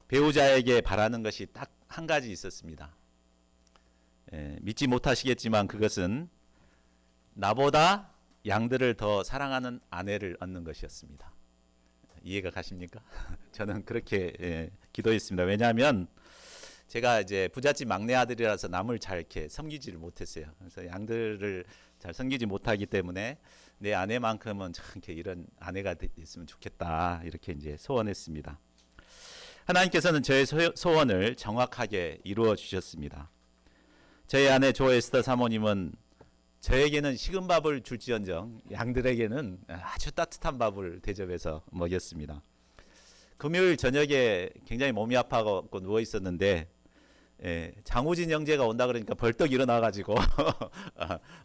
배우자에게 바라는 것이 딱 한 가지 있었습니다. 믿지 못하시겠지만 그것은 나보다 양들을 더 사랑하는 아내를 얻는 것이었습니다. 이해가 가십니까? 저는 그렇게 기도했습니다. 왜냐하면 제가 이제 부잣집 막내 아들이라서 남을 잘 이렇게 섬기지를 못했어요. 그래서 양들을 잘 섬기지 못하기 때문에 내 아내만큼은 참 이렇게 이런 아내가 있으면 좋겠다 이렇게 이제 소원했습니다. 하나님께서는 저의 소원을 정확하게 이루어 주셨습니다. 저희 아내 조 에스더 사모님은 저에게는 식은 밥을 줄지언정 양들에게는 아주 따뜻한 밥을 대접해서 먹였습니다. 금요일 저녁에 굉장히 몸이 아파서 누워 있었는데 장우진 형제가 온다 그러니까 벌떡 일어나가지고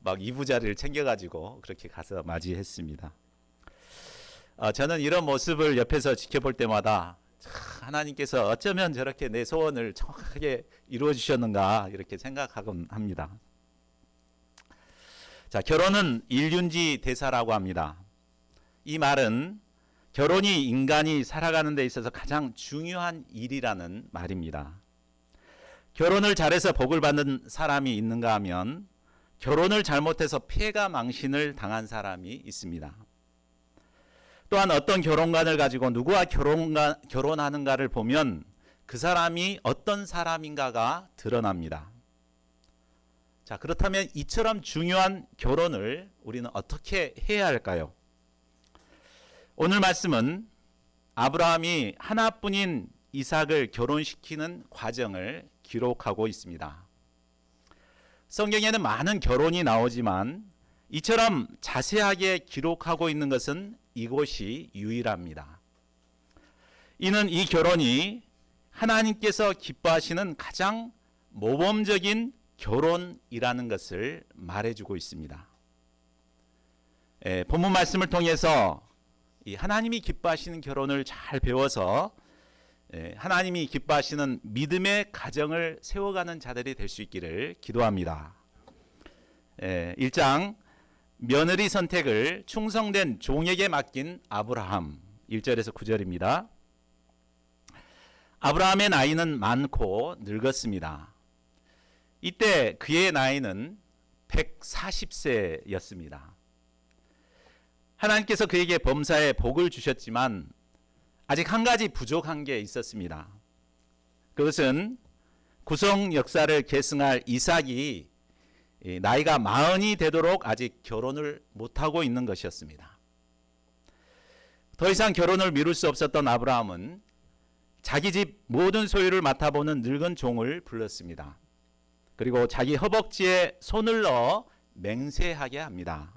막 이부자리를 챙겨가지고 그렇게 가서 맞이했습니다. 저는 이런 모습을 옆에서 지켜볼 때마다 하나님께서 어쩌면 저렇게 내 소원을 정확하게 이루어 주셨는가 이렇게 생각하곤 합니다. 자, 결혼은 일륜지 대사라고 합니다. 이 말은 결혼이 인간이 살아가는 데 있어서 가장 중요한 일이라는 말입니다. 결혼을 잘해서 복을 받는 사람이 있는가 하면 결혼을 잘못해서 폐가 망신을 당한 사람이 있습니다. 또한 어떤 결혼관을 가지고 누구와 결혼하는가를 보면 그 사람이 어떤 사람인가가 드러납니다. 자, 그렇다면 이처럼 중요한 결혼을 우리는 어떻게 해야 할까요? 오늘 말씀은 아브라함이 하나뿐인 이삭을 결혼시키는 과정을 기록하고 있습니다. 성경에는 많은 결혼이 나오지만 이처럼 자세하게 기록하고 있는 것은 이곳이 유일합니다. 이는 이 결혼이 하나님께서 기뻐하시는 가장 모범적인 결혼이라는 것을 말해주고 있습니다. 본문 말씀을 통해서 이 하나님이 기뻐하시는 결혼을 잘 배워서 하나님이 기뻐하시는 믿음의 가정을 세워가는 자들이 될 수 있기를 기도합니다. 1장 며느리 선택을 충성된 종에게 맡긴 아브라함 1절에서 9절입니다. 아브라함의 나이는 많고 늙었습니다. 이때 그의 나이는 140세였습니다. 하나님께서 그에게 범사에 복을 주셨지만 아직 한 가지 부족한 게 있었습니다. 그것은 구속 역사를 계승할 이삭이 나이가 40이 되도록 아직 결혼을 못하고 있는 것이었습니다. 더 이상 결혼을 미룰 수 없었던 아브라함은 자기 집 모든 소유를 맡아보는 늙은 종을 불렀습니다. 그리고 자기 허벅지에 손을 넣어 맹세하게 합니다.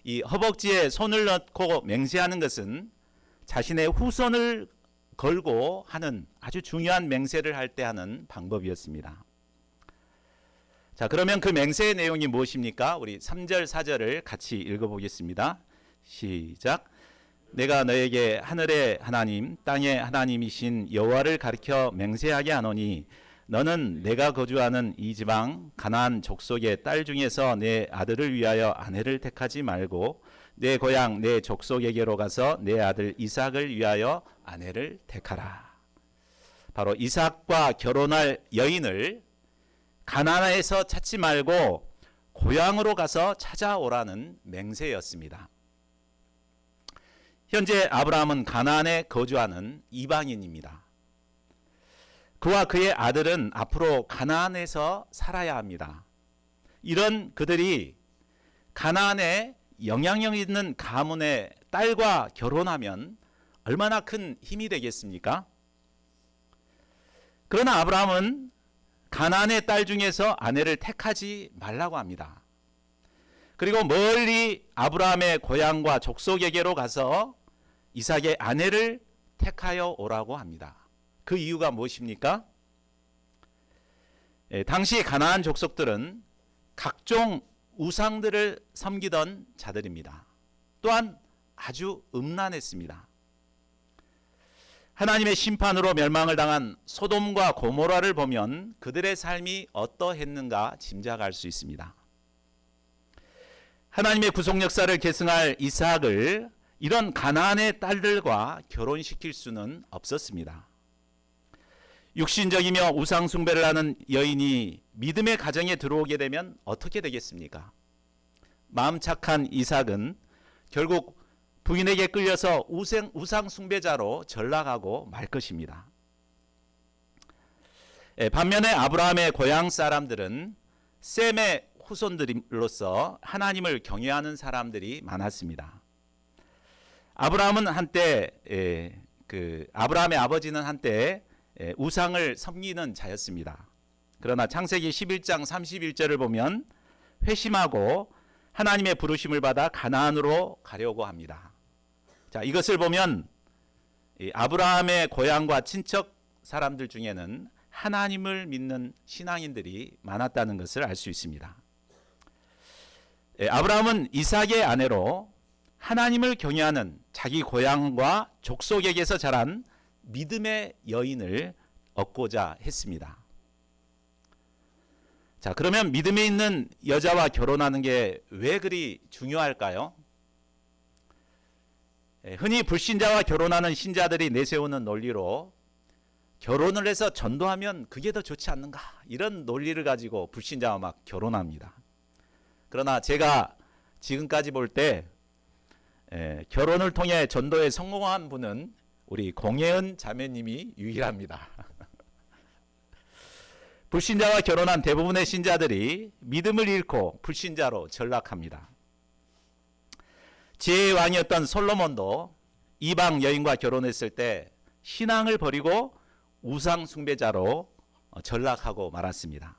이 허벅지에 손을 넣고 맹세하는 것은 자신의 후손을 걸고 하는 아주 중요한 맹세를 할 때 하는 방법이었습니다. 자, 그러면 그 맹세의 내용이 무엇입니까? 우리 3절 4절을 같이 읽어보겠습니다. 시작. 내가 너에게 하늘의 하나님 땅의 하나님이신 여호와를 가리켜 맹세하게 하노니 너는 내가 거주하는 이 지방 가나안 족속의 딸 중에서 내 아들을 위하여 아내를 택하지 말고 내 고향 내 족속에게로 가서 내 아들 이삭을 위하여 아내를 택하라. 바로 이삭과 결혼할 여인을 가나안에서 찾지 말고 고향으로 가서 찾아오라는 맹세였습니다. 현재 아브라함은 가나안에 거주하는 이방인입니다. 그와 그의 아들은 앞으로 가나안에서 살아야 합니다. 이런 그들이 가나안에 영향력 있는 가문의 딸과 결혼하면 얼마나 큰 힘이 되겠습니까? 그러나 아브라함은 가나안의 딸 중에서 아내를 택하지 말라고 합니다. 그리고 멀리 아브라함의 고향과 족속에게로 가서 이삭의 아내를 택하여 오라고 합니다. 그 이유가 무엇입니까? 당시 가나안 족속들은 각종 우상들을 섬기던 자들입니다. 또한 아주 음란했습니다. 하나님의 심판으로 멸망을 당한 소돔과 고모라를 보면 그들의 삶이 어떠했는가 짐작할 수 있습니다. 하나님의 구속 역사를 계승할 이삭을 이런 가나안의 딸들과 결혼시킬 수는 없었습니다. 육신적이며 우상 숭배를 하는 여인이 믿음의 가정에 들어오게 되면 어떻게 되겠습니까? 마음 착한 이삭은 결국 부인에게 끌려서 우상 숭배자로 전락하고 말 것입니다. 반면에 아브라함의 고향 사람들은 셈의 후손들로서 하나님을 경외하는 사람들이 많았습니다. 아브라함은 한때 아브라함의 아버지는 한때 우상을 섬기는 자였습니다. 그러나 창세기 11장 31절을 보면 회심하고 하나님의 부르심을 받아 가나안으로 가려고 합니다. 자, 이것을 보면 아브라함의 고향과 친척 사람들 중에는 하나님을 믿는 신앙인들이 많았다는 것을 알 수 있습니다. 아브라함은 이삭의 아내로 하나님을 경외하는 자기 고향과 족속에게서 자란 믿음의 여인을 얻고자 했습니다. 자, 그러면 믿음에 있는 여자와 결혼하는 게 왜 그리 중요할까요? 흔히 불신자와 결혼하는 신자들이 내세우는 논리로 결혼을 해서 전도하면 그게 더 좋지 않는가, 이런 논리를 가지고 불신자와 막 결혼합니다. 그러나 제가 지금까지 볼 때 결혼을 통해 전도에 성공한 분은 우리 공예은 자매님이 유일합니다. 불신자와 결혼한 대부분의 신자들이 믿음을 잃고 불신자로 전락합니다. 지혜의 왕이었던 솔로몬도 이방 여인과 결혼했을 때 신앙을 버리고 우상 숭배자로 전락하고 말았습니다.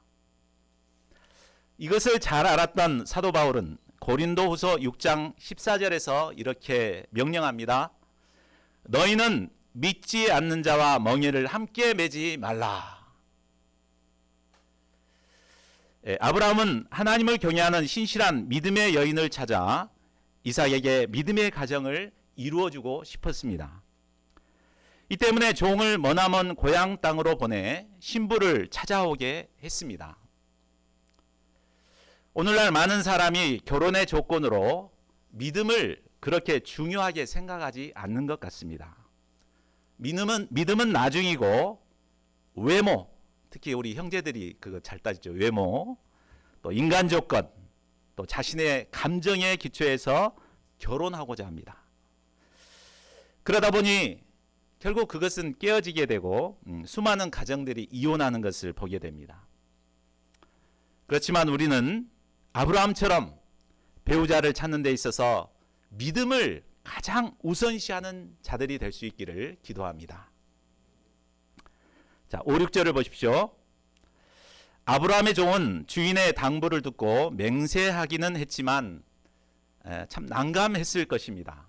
이것을 잘 알았던 사도 바울은 고린도후서 6장 14절에서 이렇게 명령합니다. 너희는 믿지 않는 자와 멍에를 함께 매지 말라. 아브라함은 하나님을 경외하는 신실한 믿음의 여인을 찾아 이삭에게 믿음의 가정을 이루어주고 싶었습니다. 이 때문에 종을 머나먼 고향 땅으로 보내 신부를 찾아오게 했습니다. 오늘날 많은 사람이 결혼의 조건으로 믿음을 그렇게 중요하게 생각하지 않는 것 같습니다. 믿음은 나중이고 외모, 특히 우리 형제들이 그거 잘 따지죠. 외모, 또 인간 조건, 또 자신의 감정에 기초해서 결혼하고자 합니다. 그러다 보니 결국 그것은 깨어지게 되고 수많은 가정들이 이혼하는 것을 보게 됩니다. 그렇지만 우리는 아브라함처럼 배우자를 찾는 데 있어서 믿음을 가장 우선시하는 자들이 될 수 있기를 기도합니다. 자, 5, 6절을 보십시오. 아브라함의 종은 주인의 당부를 듣고 맹세하기는 했지만 참 난감했을 것입니다.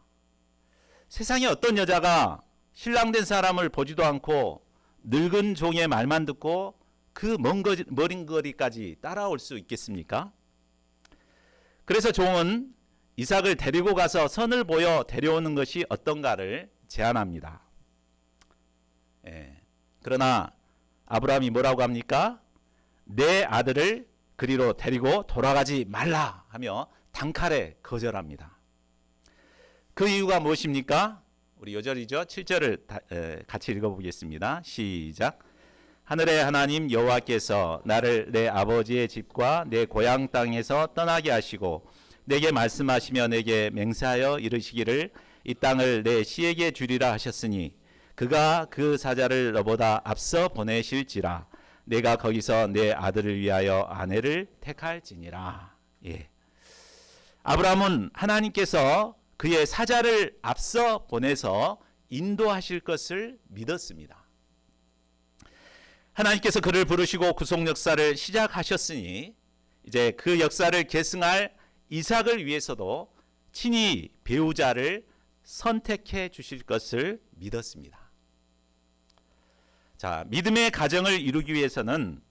세상에 어떤 여자가 신랑된 사람을 보지도 않고 늙은 종의 말만 듣고 그 먼 거리까지 따라올 수 있겠습니까? 그래서 종은 이삭을 데리고 가서 선을 보여 데려오는 것이 어떤가를 제안합니다. 그러나 아브라함이 뭐라고 합니까? 내 아들을 그리로 데리고 돌아가지 말라 하며 단칼에 거절합니다. 그 이유가 무엇입니까? 우리 요절이죠. 7절을 같이 읽어보겠습니다. 시작. 하늘의 하나님 여호와께서 나를 내 아버지의 집과 내 고향 땅에서 떠나게 하시고 내게 말씀하시며 내게 맹세하여 이르시기를 이 땅을 내 씨에게 주리라 하셨으니 그가 그 사자를 너보다 앞서 보내실지라 내가 거기서 내 아들을 위하여 아내를 택할지니라. 아브라함은 하나님께서 그의 사자를 앞서 보내서 인도하실 것을 믿었습니다. 하나님께서 그를 부르시고 구속 역사를 시작하셨으니 이제 그 역사를 계승할 이삭을 위해서도 친히 배우자를 선택해 주실 것을 믿었습니다. 자, 믿음의 가정을 이루기 위해서는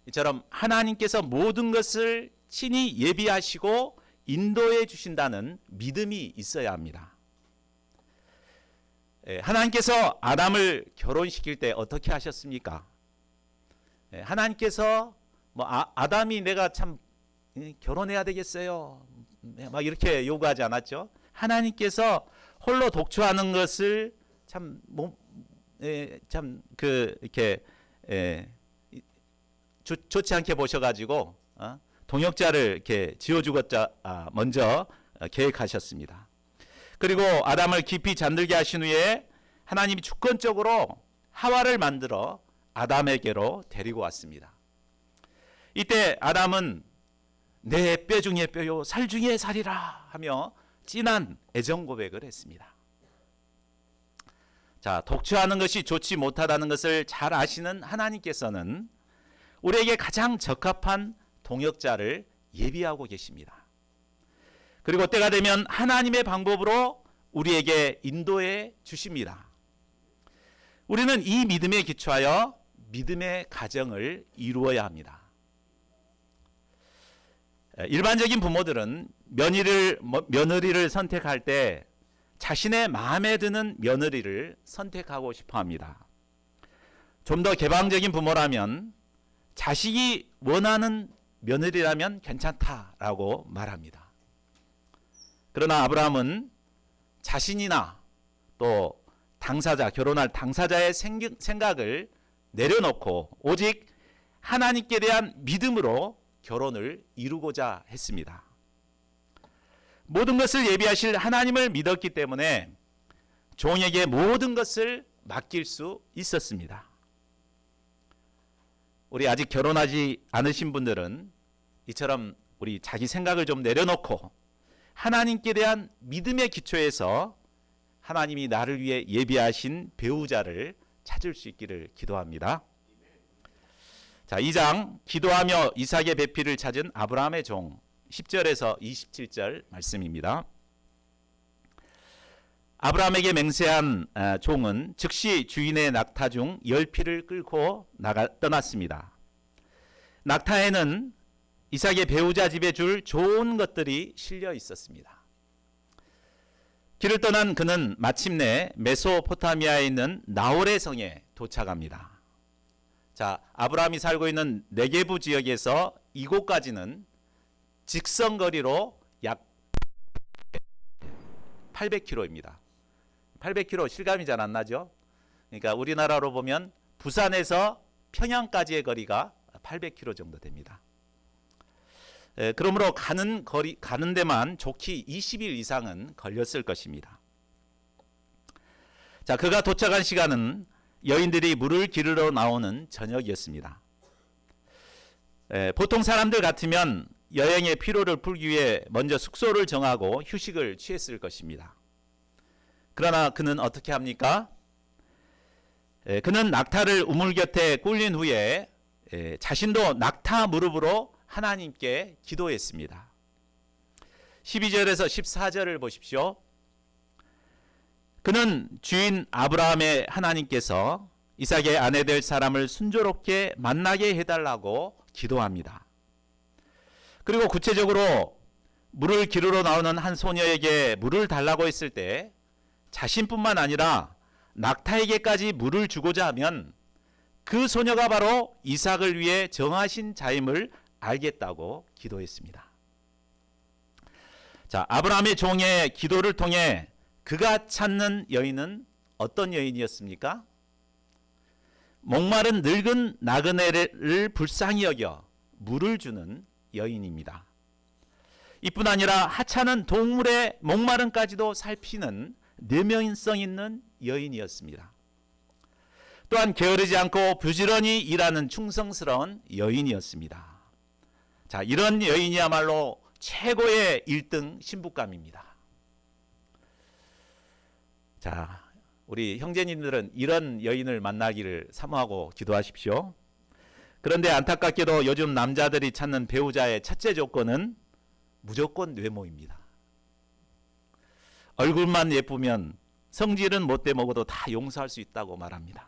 이처럼 하나님께서 모든 것을 친히 예비하시고 인도해 주신다는 믿음이 있어야 합니다. 하나님께서 아담을 결혼시킬 때 어떻게 하셨습니까? 하나님께서 아담이 내가 참 결혼해야 되겠어요 막 이렇게 요구하지 않았죠. 하나님께서 홀로 독초하는 것을 이렇게 좋지 않게 보셔가지고 동역자를 이렇게 지어주고자 먼저 계획하셨습니다. 그리고 아담을 깊이 잠들게 하신 후에 하나님이 주권적으로 하와를 만들어 아담에게로 데리고 왔습니다. 이때 아담은 내 뼈 중에 뼈요 살 중에 살이라 하며 진한 애정 고백을 했습니다. 자, 독초하는 것이 좋지 못하다는 것을 잘 아시는 하나님께서는 우리에게 가장 적합한 동역자를 예비하고 계십니다. 그리고 때가 되면 하나님의 방법으로 우리에게 인도해 주십니다. 우리는 이 믿음에 기초하여 믿음의 가정을 이루어야 합니다. 일반적인 부모들은 며느리를 선택할 때 자신의 마음에 드는 며느리를 선택하고 싶어 합니다. 좀 더 개방적인 부모라면 자식이 원하는 며느리라면 괜찮다라고 말합니다. 그러나 아브라함은 자신이나 또 결혼할 당사자의 생각을 내려놓고 오직 하나님께 대한 믿음으로 결혼을 이루고자 했습니다. 모든 것을 예비하실 하나님을 믿었기 때문에 종에게 모든 것을 맡길 수 있었습니다. 우리 아직 결혼하지 않으신 분들은 이처럼 우리 자기 생각을 좀 내려놓고 하나님께 대한 믿음의 기초에서 하나님이 나를 위해 예비하신 배우자를 찾을 수 있기를 기도합니다. 자, 2장 기도하며 이삭의 배필을 찾은 아브라함의 종 10절에서 27절 말씀입니다. 아브라함에게 맹세한 종은 즉시 주인의 낙타 중 10匹를 끌고 떠났습니다. 낙타에는 이삭의 배우자 집에 줄 좋은 것들이 실려 있었습니다. 길을 떠난 그는 마침내 메소포타미아에 있는 나홀의 성에 도착합니다. 자, 아브라함이 살고 있는 네게부 지역에서 이곳까지는 직선거리로 약 800km입니다. 800km 실감이 잘 안 나죠? 그러니까 우리나라로 보면 부산에서 평양까지의 거리가 800km 정도 됩니다. 그러므로 가는 데만 좋게 20일 이상은 걸렸을 것입니다. 자, 그가 도착한 시간은 여인들이 물을 기르러 나오는 저녁이었습니다. 보통 사람들 같으면 여행의 피로를 풀기 위해 먼저 숙소를 정하고 휴식을 취했을 것입니다. 그러나 그는 어떻게 합니까? 그는 낙타를 우물 곁에 꿀린 후에 자신도 낙타 무릎으로 하나님께 기도했습니다. 12절에서 14절을 보십시오. 그는 주인 아브라함의 하나님께서 이삭의 아내 될 사람을 순조롭게 만나게 해달라고 기도합니다. 그리고 구체적으로 물을 기르러 나오는 한 소녀에게 물을 달라고 했을 때 자신뿐만 아니라 낙타에게까지 물을 주고자 하면 그 소녀가 바로 이삭을 위해 정하신 자임을 알겠다고 기도했습니다. 자, 아브라함의 종의 기도를 통해 그가 찾는 여인은 어떤 여인이었습니까? 목마른 늙은 나그네를 불쌍히 여겨 물을 주는 여인입니다. 이뿐 아니라 하찮은 동물의 목마름까지도 살피는 내면성 있는 여인이었습니다. 또한 게으르지 않고 부지런히 일하는 충성스러운 여인이었습니다. 자, 이런 여인이야말로 최고의 1등 신부감입니다. 자, 우리 형제님들은 이런 여인을 만나기를 사모하고 기도하십시오. 그런데 안타깝게도 요즘 남자들이 찾는 배우자의 첫째 조건은 무조건 외모입니다. 얼굴만 예쁘면 성질은 못돼 먹어도 다 용서할 수 있다고 말합니다.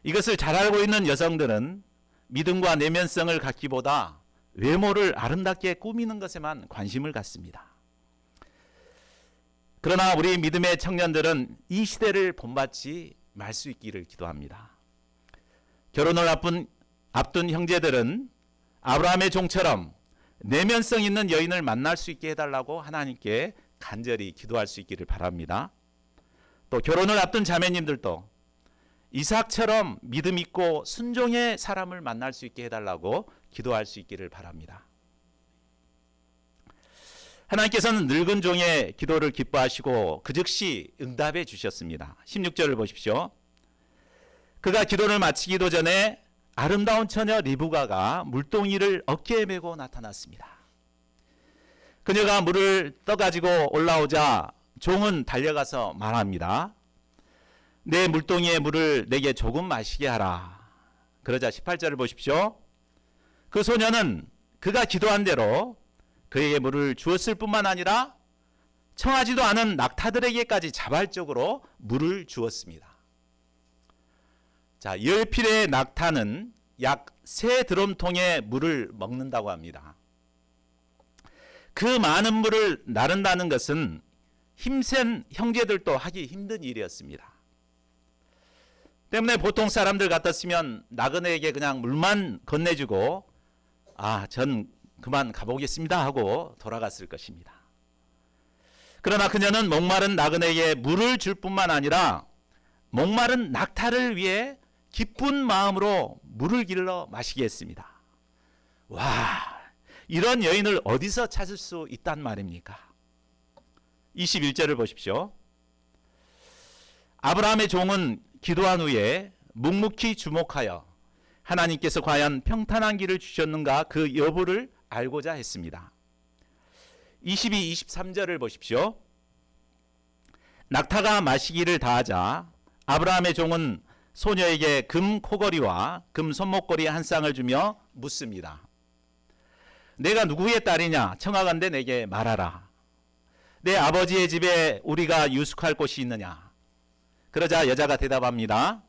이것을 잘 알고 있는 여성들은 믿음과 내면성을 갖기보다 외모를 아름답게 꾸미는 것에만 관심을 갖습니다. 그러나 우리 믿음의 청년들은 이 시대를 본받지 말 수 있기를 기도합니다. 결혼을 앞둔 형제들은 아브라함의 종처럼 내면성 있는 여인을 만날 수 있게 해달라고 하나님께 간절히 기도할 수 있기를 바랍니다. 또 결혼을 앞둔 자매님들도 이삭처럼 믿음 있고 순종의 사람을 만날 수 있게 해달라고 기도할 수 있기를 바랍니다. 하나님께서는 늙은 종의 기도를 기뻐하시고 그 즉시 응답해 주셨습니다. 16절을 보십시오. 그가 기도를 마치기도 전에 아름다운 처녀 리브가가 물동이를 어깨에 메고 나타났습니다. 그녀가 물을 떠가지고 올라오자 종은 달려가서 말합니다. 내 물동이의 물을 내게 조금 마시게 하라. 그러자 18절을 보십시오. 그 소녀는 그가 기도한 대로 그에게 물을 주었을 뿐만 아니라 청하지도 않은 낙타들에게까지 자발적으로 물을 주었습니다. 자, 10필의 낙타는 약 3드럼통의 물을 먹는다고 합니다. 그 많은 물을 나른다는 것은 힘센 형제들도 하기 힘든 일이었습니다. 때문에 보통 사람들 같았으면 나그네에게 그냥 물만 건네주고 전 그만 가보겠습니다 하고 돌아갔을 것입니다. 그러나 그녀는 목마른 나그네에게 물을 줄 뿐만 아니라 목마른 낙타를 위해 기쁜 마음으로 물을 길러 마시게 했습니다. 와, 이런 여인을 어디서 찾을 수 있단 말입니까? 21절을 보십시오. 아브라함의 종은 기도한 후에 묵묵히 주목하여 하나님께서 과연 평탄한 길을 주셨는가 그 여부를 알고자 했습니다. 22, 23절을 보십시오. 낙타가 마시기를 다하자 아브라함의 종은 소녀에게 금 코걸이와 금 손목걸이 한 쌍을 주며 묻습니다. 내가 누구의 딸이냐? 청하건대 내게 말하라. 내 아버지의 집에 우리가 유숙할 곳이 있느냐? 그러자 여자가 대답합니다.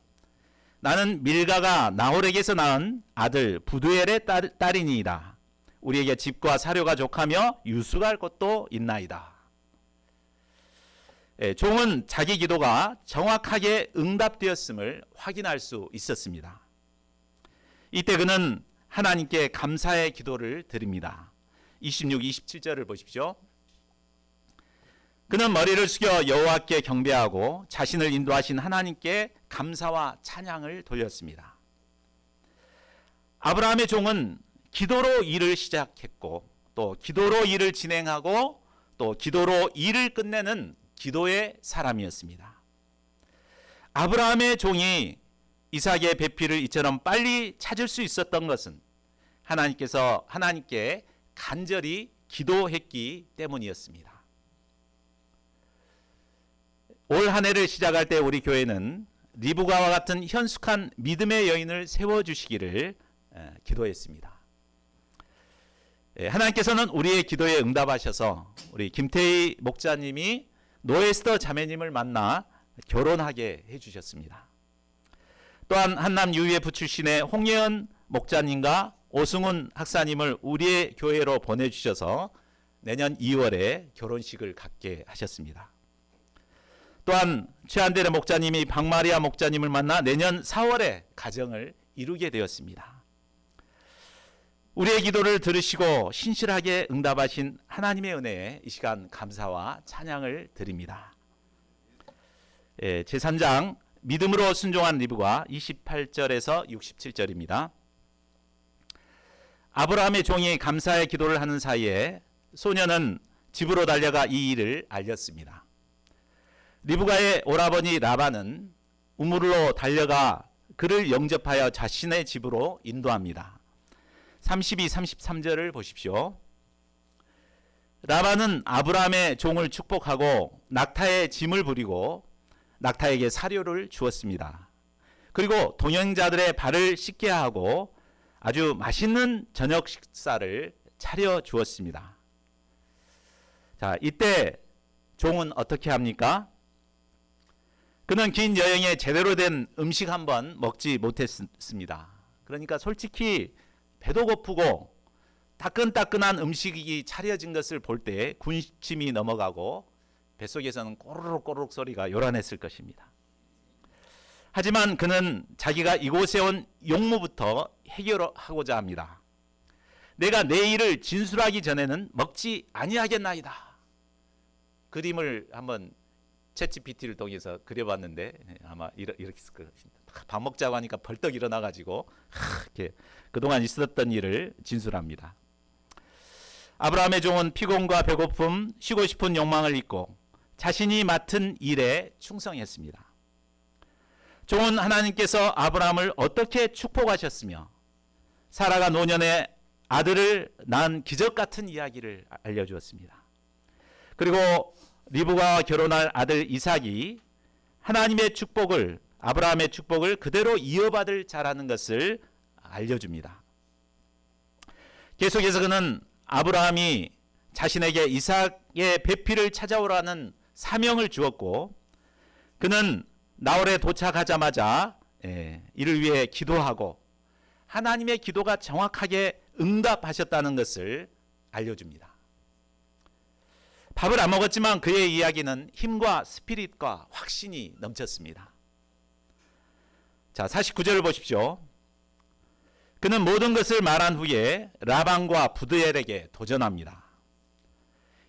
나는 밀가가 나홀에게서 낳은 아들 부두엘의 딸이니이다. 우리에게 집과 사료가 족하며 유숙할 곳도 있나이다. 종은 자기 기도가 정확하게 응답되었음을 확인할 수 있었습니다. 이때 그는 하나님께 감사의 기도를 드립니다. 26, 27절을 보십시오. 그는 머리를 숙여 여호와께 경배하고 자신을 인도하신 하나님께 감사와 찬양을 돌렸습니다. 아브라함의 종은 기도로 일을 시작했고 또 기도로 일을 진행하고 또 기도로 일을 끝내는 기도의 사람이었습니다. 아브라함의 종이 이삭의 배필을 이처럼 빨리 찾을 수 있었던 것은 하나님께서 하나님께 간절히 기도했기 때문이었습니다. 올 한 해를 시작할 때 우리 교회는 리브가와 같은 현숙한 믿음의 여인을 세워주시기를 기도했습니다. 하나님께서는 우리의 기도에 응답하셔서 우리 김태희 목자님이 노에스터 자매님을 만나 결혼하게 해주셨습니다. 또한 한남 UF 출신의 홍예은 목자님과 오승훈 학사님을 우리의 교회로 보내주셔서 내년 2월에 결혼식을 갖게 하셨습니다. 또한 최한대래 목자님이 박마리아 목자님을 만나 내년 4월에 가정을 이루게 되었습니다. 우리의 기도를 들으시고 신실하게 응답하신 하나님의 은혜에 이 시간 감사와 찬양을 드립니다. 제3장 믿음으로 순종한 리브가 28절에서 67절입니다. 아브라함의 종이 감사의 기도를 하는 사이에 소녀는 집으로 달려가 이 일을 알렸습니다. 리브가의 오라버니 라반은 우물로 달려가 그를 영접하여 자신의 집으로 인도합니다. 32, 33절을 보십시오. 라반은 아브라함의 종을 축복하고 낙타의 짐을 부리고 낙타에게 사료를 주었습니다. 그리고 동행자들의 발을 씻게 하고 아주 맛있는 저녁 식사를 차려 주었습니다. 자, 이때 종은 어떻게 합니까? 그는 긴 여행에 제대로 된 음식 한 번 먹지 못했습니다. 그러니까 솔직히 배도 고프고 따끈따끈한 음식이 차려진 것을 볼 때 군침이 넘어가고 뱃속에서는 꼬르륵 꼬르륵 소리가 요란했을 것입니다. 하지만 그는 자기가 이곳에 온 용무부터 해결하고자 합니다. 내가 내 일을 진술하기 전에는 먹지 아니하겠나이다. 그림을 한번 챗GPT를 통해서 그려봤는데 아마 이렇게 있을 거예요. 밥 먹자고 하니까 벌떡 일어나가지고 이렇게 그동안 있었던 일을 진술합니다. 아브라함의 종은 피곤과 배고픔, 쉬고 싶은 욕망을 잊고 자신이 맡은 일에 충성했습니다. 종은 하나님께서 아브라함을 어떻게 축복하셨으며 사라가 노년에 아들을 낳은 기적 같은 이야기를 알려주었습니다. 그리고 리브가와 결혼할 아들 이삭이 하나님의 축복을, 아브라함의 축복을 그대로 이어받을 자라는 것을 알려줍니다. 계속해서 그는 아브라함이 자신에게 이삭의 배필을 찾아오라는 사명을 주었고, 그는 나홀에 도착하자마자 이를 위해 기도하고 하나님의 기도가 정확하게 응답하셨다는 것을 알려줍니다. 밥을 안 먹었지만 그의 이야기는 힘과 스피릿과 확신이 넘쳤습니다. 자, 49절을 보십시오. 그는 모든 것을 말한 후에 라반과 부드엘에게 도전합니다.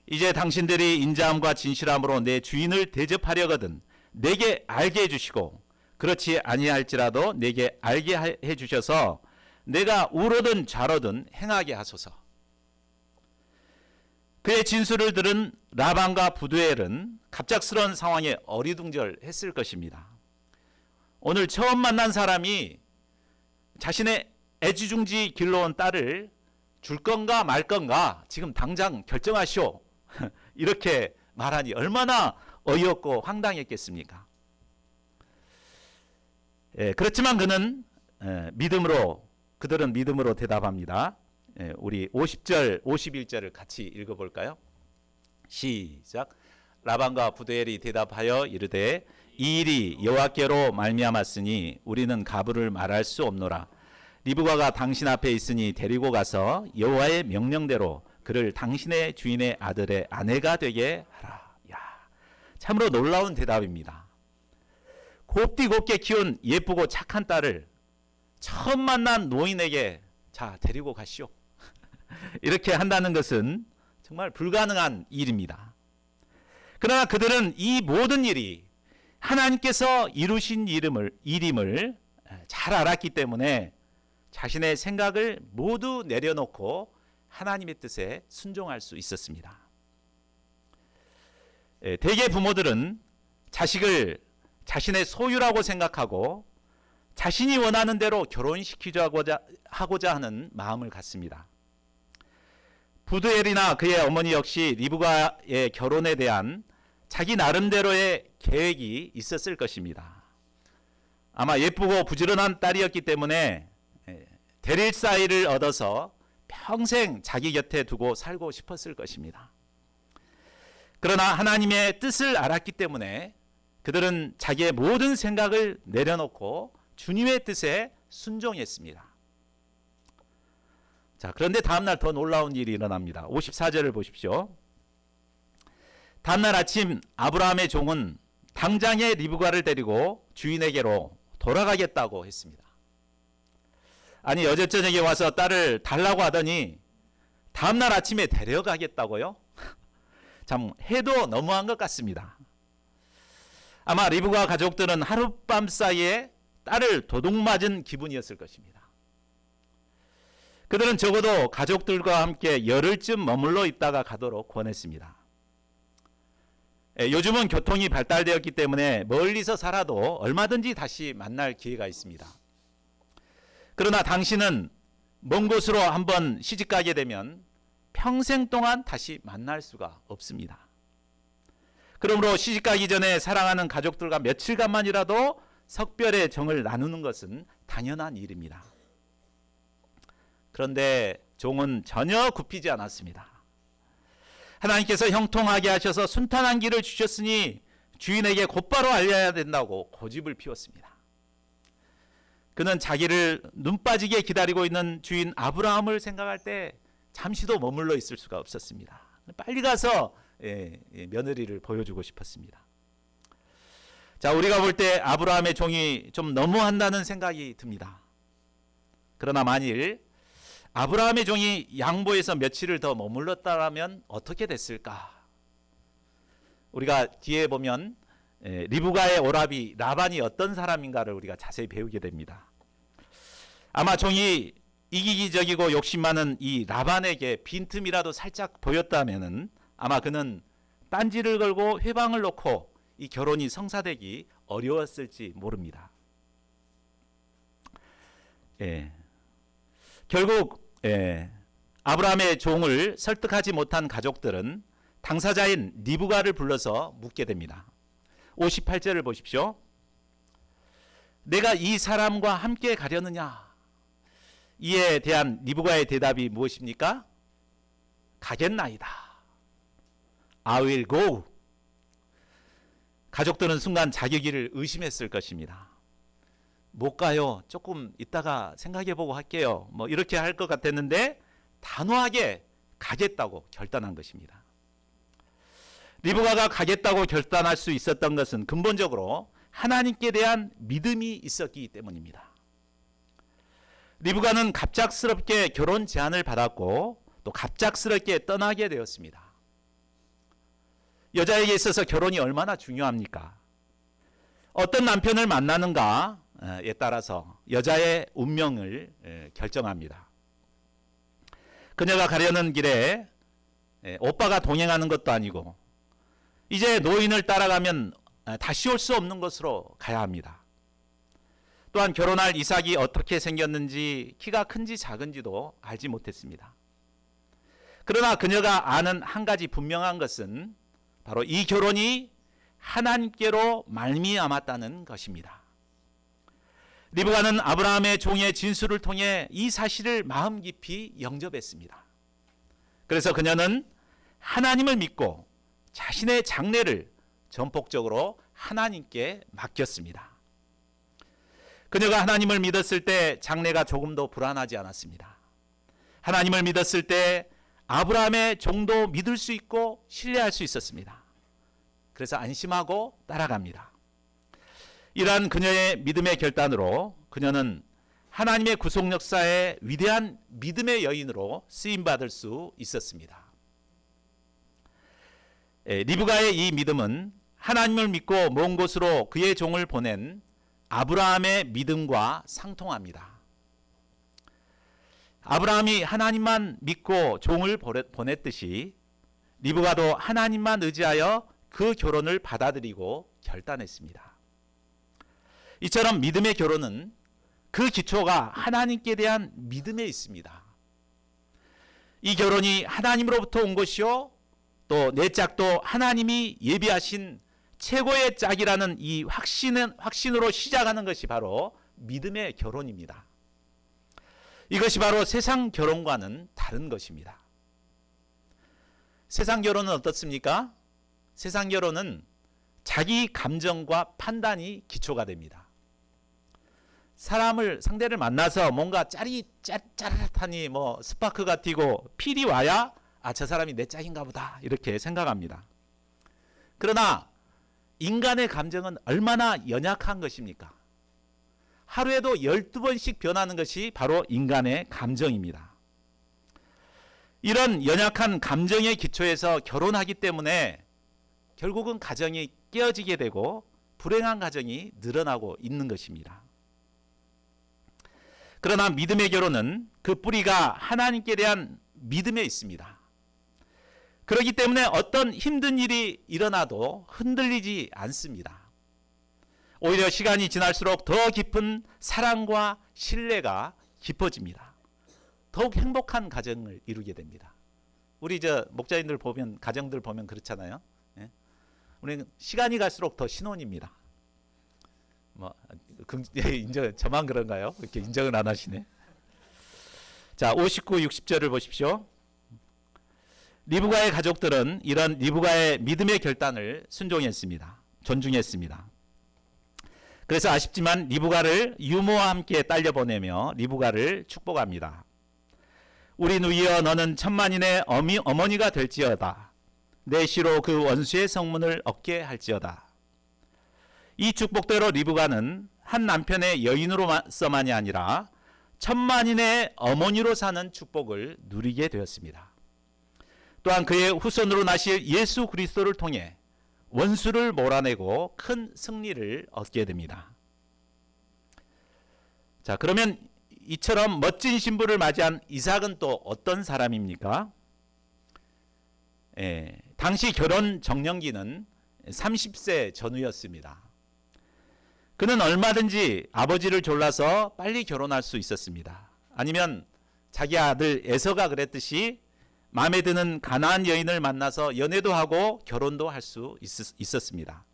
이제 당신들이 인자함과 진실함으로 내 주인을 대접하려거든 내게 알게 해주시고 그렇지 아니할지라도 내게 알게 해주셔서 내가 우로든 좌로든 행하게 하소서. 그의 진술을 들은 라반과 부두엘은 갑작스러운 상황에 어리둥절했을 것입니다. 오늘 처음 만난 사람이 자신의 애지중지 길러온 딸을 줄 건가 말 건가 지금 당장 결정하시오. 이렇게 말하니 얼마나 어이없고 황당했겠습니까? 그렇지만 그들은 믿음으로 대답합니다. 우리 50절, 51절을 같이 읽어볼까요? 시작. 라반과 부두엘이 대답하여 이르되 이 일이 여호와께로 말미암았으니 우리는 가부를 말할 수 없노라. 리브가가 당신 앞에 있으니 데리고 가서 여호와의 명령대로 그를 당신의 주인의 아들의 아내가 되게 하라. 야, 참으로 놀라운 대답입니다. 곱디곱게 키운 예쁘고 착한 딸을 처음 만난 노인에게 자 데리고 가시오. 이렇게 한다는 것은 정말 불가능한 일입니다. 그러나 그들은 이 모든 일이 하나님께서 이루신 일임을 잘 알았기 때문에 자신의 생각을 모두 내려놓고 하나님의 뜻에 순종할 수 있었습니다. 대개 부모들은 자식을 자신의 소유라고 생각하고 자신이 원하는 대로 결혼시키고자 하는 마음을 갖습니다. 부두엘이나 그의 어머니 역시 리브가의 결혼에 대한 자기 나름대로의 계획이 있었을 것입니다. 아마 예쁘고 부지런한 딸이었기 때문에 데릴 사이를 얻어서 평생 자기 곁에 두고 살고 싶었을 것입니다. 그러나 하나님의 뜻을 알았기 때문에 그들은 자기의 모든 생각을 내려놓고 주님의 뜻에 순종했습니다. 자, 그런데 다음날 더 놀라운 일이 일어납니다. 54절을 보십시오. 다음날 아침 아브라함의 종은 당장에 리브가를 데리고 주인에게로 돌아가겠다고 했습니다. 아니, 어제 저녁에 와서 딸을 달라고 하더니 다음날 아침에 데려가겠다고요? 참 해도 너무한 것 같습니다. 아마 리브가 가족들은 하룻밤 사이에 딸을 도둑맞은 기분이었을 것입니다. 그들은 적어도 가족들과 함께 열흘쯤 머물러 있다가 가도록 권했습니다. 요즘은 교통이 발달되었기 때문에 멀리서 살아도 얼마든지 다시 만날 기회가 있습니다. 그러나 당신은 먼 곳으로 한번 시집가게 되면 평생 동안 다시 만날 수가 없습니다. 그러므로 시집가기 전에 사랑하는 가족들과 며칠간만이라도 석별의 정을 나누는 것은 당연한 일입니다. 그런데 종은 전혀 굽히지 않았습니다. 하나님께서 형통하게 하셔서 순탄한 길을 주셨으니 주인에게 곧바로 알려야 된다고 고집을 피웠습니다. 그는 자기를 눈 빠지게 기다리고 있는 주인 아브라함을 생각할 때 잠시도 머물러 있을 수가 없었습니다. 빨리 가서 며느리를 보여주고 싶었습니다. 자, 우리가 볼 때 아브라함의 종이 좀 너무한다는 생각이 듭니다. 그러나 만일 아브라함의 종이 양보해서 며칠을 더 머물렀다면 어떻게 됐을까? 우리가 뒤에 보면 리브가의 오라비 라반이 어떤 사람인가를 우리가 자세히 배우게 됩니다. 아마 종이 이기적이고 욕심 많은 이 라반에게 빈틈이라도 살짝 보였다면은 아마 그는 딴지를 걸고 회방을 놓고 이 결혼이 성사되기 어려웠을지 모릅니다. 결국 아브라함의 종을 설득하지 못한 가족들은 당사자인 리브가를 불러서 묻게 됩니다. 58절을 보십시오. 내가 이 사람과 함께 가려느냐? 이에 대한 리브가의 대답이 무엇입니까? 가겠나이다. I will go. 가족들은 순간 자기 길을 의심했을 것입니다. 못 가요. 조금 이따가 생각해보고 할게요. 뭐 이렇게 할 것 같았는데 단호하게 가겠다고 결단한 것입니다. 리브가가 가겠다고 결단할 수 있었던 것은 근본적으로 하나님께 대한 믿음이 있었기 때문입니다. 리브가는 갑작스럽게 결혼 제안을 받았고 또 갑작스럽게 떠나게 되었습니다. 여자에게 있어서 결혼이 얼마나 중요합니까? 어떤 남편을 만나는가에 따라서 여자의 운명을 결정합니다. 그녀가 가려는 길에 오빠가 동행하는 것도 아니고 이제 노인을 따라가면 다시 올 수 없는 곳으로 가야 합니다. 또한 결혼할 이삭이 어떻게 생겼는지 키가 큰지 작은지도 알지 못했습니다. 그러나 그녀가 아는 한 가지 분명한 것은 바로 이 결혼이 하나님께로 말미암았다는 것입니다. 리브가는 아브라함의 종의 진술을 통해 이 사실을 마음 깊이 영접했습니다. 그래서 그녀는 하나님을 믿고 자신의 장래를 전폭적으로 하나님께 맡겼습니다. 그녀가 하나님을 믿었을 때 장래가 조금도 불안하지 않았습니다. 하나님을 믿었을 때 아브라함의 종도 믿을 수 있고 신뢰할 수 있었습니다. 그래서 안심하고 따라갑니다. 이러한 그녀의 믿음의 결단으로 그녀는 하나님의 구속 역사의 위대한 믿음의 여인으로 쓰임받을 수 있었습니다. 리브가의 이 믿음은 하나님을 믿고 먼 곳으로 그의 종을 보낸 아브라함의 믿음과 상통합니다. 아브라함이 하나님만 믿고 종을 보냈듯이 리브가도 하나님만 의지하여 그 결혼을 받아들이고 결단했습니다. 이처럼 믿음의 결혼은 그 기초가 하나님께 대한 믿음에 있습니다. 이 결혼이 하나님으로부터 온 것이요 또 내 짝도 하나님이 예비하신 최고의 짝이라는 이 확신으로 시작하는 것이 바로 믿음의 결혼입니다. 이것이 바로 세상 결혼과는 다른 것입니다. 세상 결혼은 어떻습니까? 세상 결혼은 자기 감정과 판단이 기초가 됩니다. 상대를 만나서 뭔가 짜릿하니 뭐 스파크가 튀고 필이 와야 저 사람이 내 짝인가 보다 이렇게 생각합니다. 그러나 인간의 감정은 얼마나 연약한 것입니까? 하루에도 12번씩 변하는 것이 바로 인간의 감정입니다. 이런 연약한 감정의 기초에서 결혼하기 때문에 결국은 가정이 깨어지게 되고 불행한 가정이 늘어나고 있는 것입니다. 그러나 믿음의 결혼은 그 뿌리가 하나님께 대한 믿음에 있습니다. 그렇기 때문에 어떤 힘든 일이 일어나도 흔들리지 않습니다. 오히려 시간이 지날수록 더 깊은 사랑과 신뢰가 깊어집니다. 더욱 행복한 가정을 이루게 됩니다. 우리 목자님들 보면 가정들 보면 그렇잖아요. 우리는 시간이 갈수록 더 신혼입니다. 인정 저만 그런가요? 이렇게 인정을 안 하시네. 자, 59, 60절을 보십시오. 리브가의 가족들은 이런 리브가의 믿음의 결단을 순종했습니다. 존중했습니다. 그래서 아쉽지만 리브가를 유모와 함께 딸려 보내며 리브가를 축복합니다. 우리 누이여 너는 천만인의 어머니가 될지어다. 내 시로 그 원수의 성문을 얻게 할지어다. 이 축복대로 리브가는 한 남편의 여인으로서만이 아니라 천만인의 어머니로 사는 축복을 누리게 되었습니다. 또한 그의 후손으로 나실 예수 그리스도를 통해 원수를 몰아내고 큰 승리를 얻게 됩니다. 자, 그러면 이처럼 멋진 신부를 맞이한 이삭은 또 어떤 사람입니까? 당시 결혼 정년기는 30세 전후였습니다. 그는 얼마든지 아버지를 졸라서 빨리 결혼할 수 있었습니다. 아니면 자기 아들 에서가 그랬듯이 마음에 드는 가나안 여인을 만나서 연애도 하고 결혼도 할 수 있었습니다.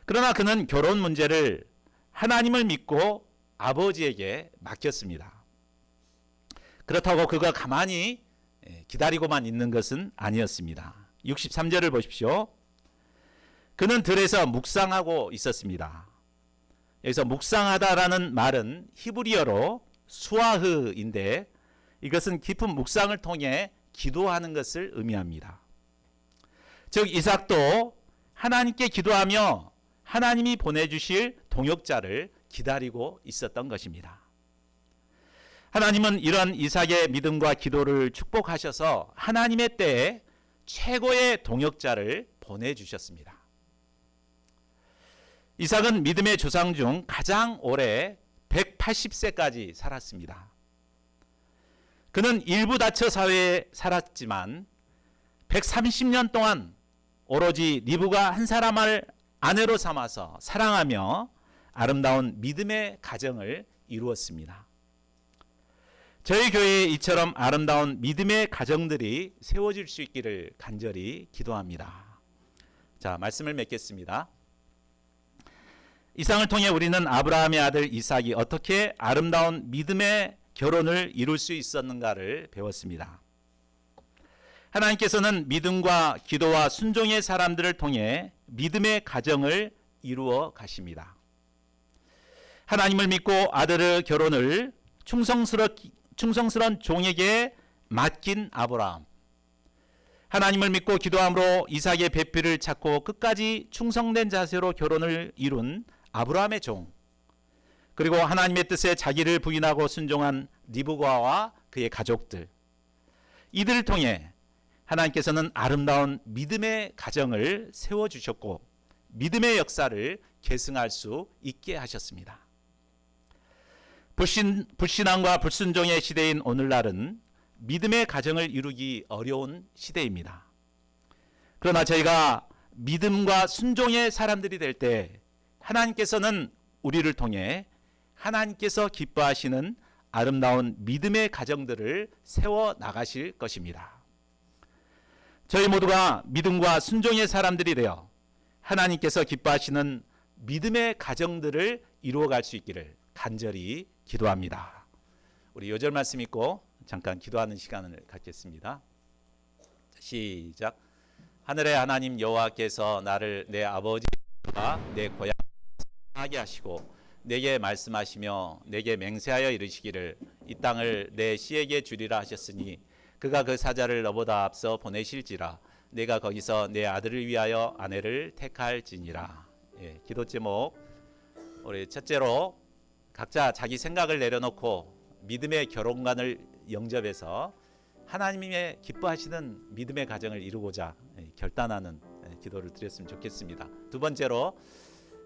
그러나 그는 결혼 문제를 하나님을 믿고 아버지에게 맡겼습니다. 그렇다고 그가 가만히 기다리고만 있는 것은 아니었습니다. 63절을 보십시오. 그는 들에서 묵상하고 있었습니다. 여기서 묵상하다라는 말은 히브리어로 수아흐인데 이것은 깊은 묵상을 통해 기도하는 것을 의미합니다. 즉 이삭도 하나님께 기도하며 하나님이 보내주실 동역자를 기다리고 있었던 것입니다. 하나님은 이런 이삭의 믿음과 기도를 축복하셔서 하나님의 때에 최고의 동역자를 보내주셨습니다. 이삭은 믿음의 조상 중 가장 오래 180세까지 살았습니다. 그는 일부 다처 사회에 살았지만 130년 동안 오로지 리브가 한 사람을 아내로 삼아서 사랑하며 아름다운 믿음의 가정을 이루었습니다. 저희 교회에 이처럼 아름다운 믿음의 가정들이 세워질 수 있기를 간절히 기도합니다. 자, 말씀을 맺겠습니다. 이상을 통해 우리는 아브라함의 아들 이삭이 어떻게 아름다운 믿음의 결혼을 이룰 수 있었는가를 배웠습니다. 하나님께서는 믿음과 기도와 순종의 사람들을 통해 믿음의 가정을 이루어 가십니다. 하나님을 믿고 아들의 결혼을 충성스러운 종에게 맡긴 아브라함, 하나님을 믿고 기도함으로 이삭의 배필을 찾고 끝까지 충성된 자세로 결혼을 이룬 아브라함의 종, 그리고 하나님의 뜻에 자기를 부인하고 순종한 리브가와 그의 가족들, 이들을 통해 하나님께서는 아름다운 믿음의 가정을 세워주셨고 믿음의 역사를 계승할 수 있게 하셨습니다. 불신앙과 불순종의 시대인 오늘날은 믿음의 가정을 이루기 어려운 시대입니다. 그러나 저희가 믿음과 순종의 사람들이 될 때 하나님께서는 우리를 통해 하나님께서 기뻐하시는 아름다운 믿음의 가정들을 세워 나가실 것입니다. 저희 모두가 믿음과 순종의 사람들이 되어 하나님께서 기뻐하시는 믿음의 가정들을 이루어갈 수 있기를 간절히 기도합니다. 우리 요절 말씀 읽고 잠깐 기도하는 시간을 갖겠습니다. 시작. 하늘의 하나님 여호와께서 나를 내 아버지와 내 고향 하게 하시고 내게 말씀하시며 내게 맹세하여 이르시기를 이 땅을 내 씨에게 주리라 하셨으니 그가 그 사자를 너보다 앞서 보내실지라 내가 거기서 내 아들을 위하여 아내를 택할지니라. 기도 제목, 우리 첫째로 각자 자기 생각을 내려놓고 믿음의 결혼관을 영접해서 하나님의 기뻐하시는 믿음의 가정을 이루고자 결단하는 기도를 드렸으면 좋겠습니다. 두 번째로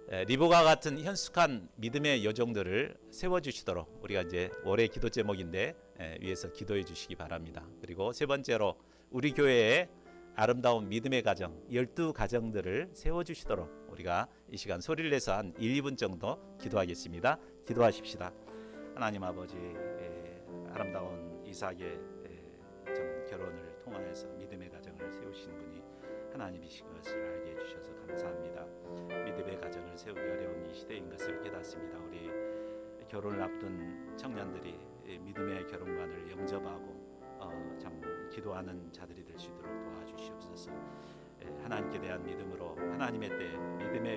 리브가 같은 현숙한 믿음의 여종들을 세워주시도록 우리가 이제 올해 기도 제목인데 위에서 기도해 주시기 바랍니다. 그리고 세 번째로 우리 교회에 아름다운 믿음의 가정 12가정들을 세워주시도록 우리가 이 시간 소리를 내서 한 1, 2분 정도 기도하겠습니다. 기도하십시다. 하나님 아버지, 아름다운 이삭의 결혼을 통하여서 믿음의 가정을 세우신 분이 하나님이신 것을 알게 해주셔서 감사합니다. 믿음의 가정을 세우기 어려운 이 시대인 것을 깨닫습니다. 우리 결혼을 앞둔 청년들이 믿음의 결혼관을 영접하고 참 기도하는 자들이 될 수 있도록 도와주시옵소서. 하나님께 대한 믿음으로 하나님의 때 믿음의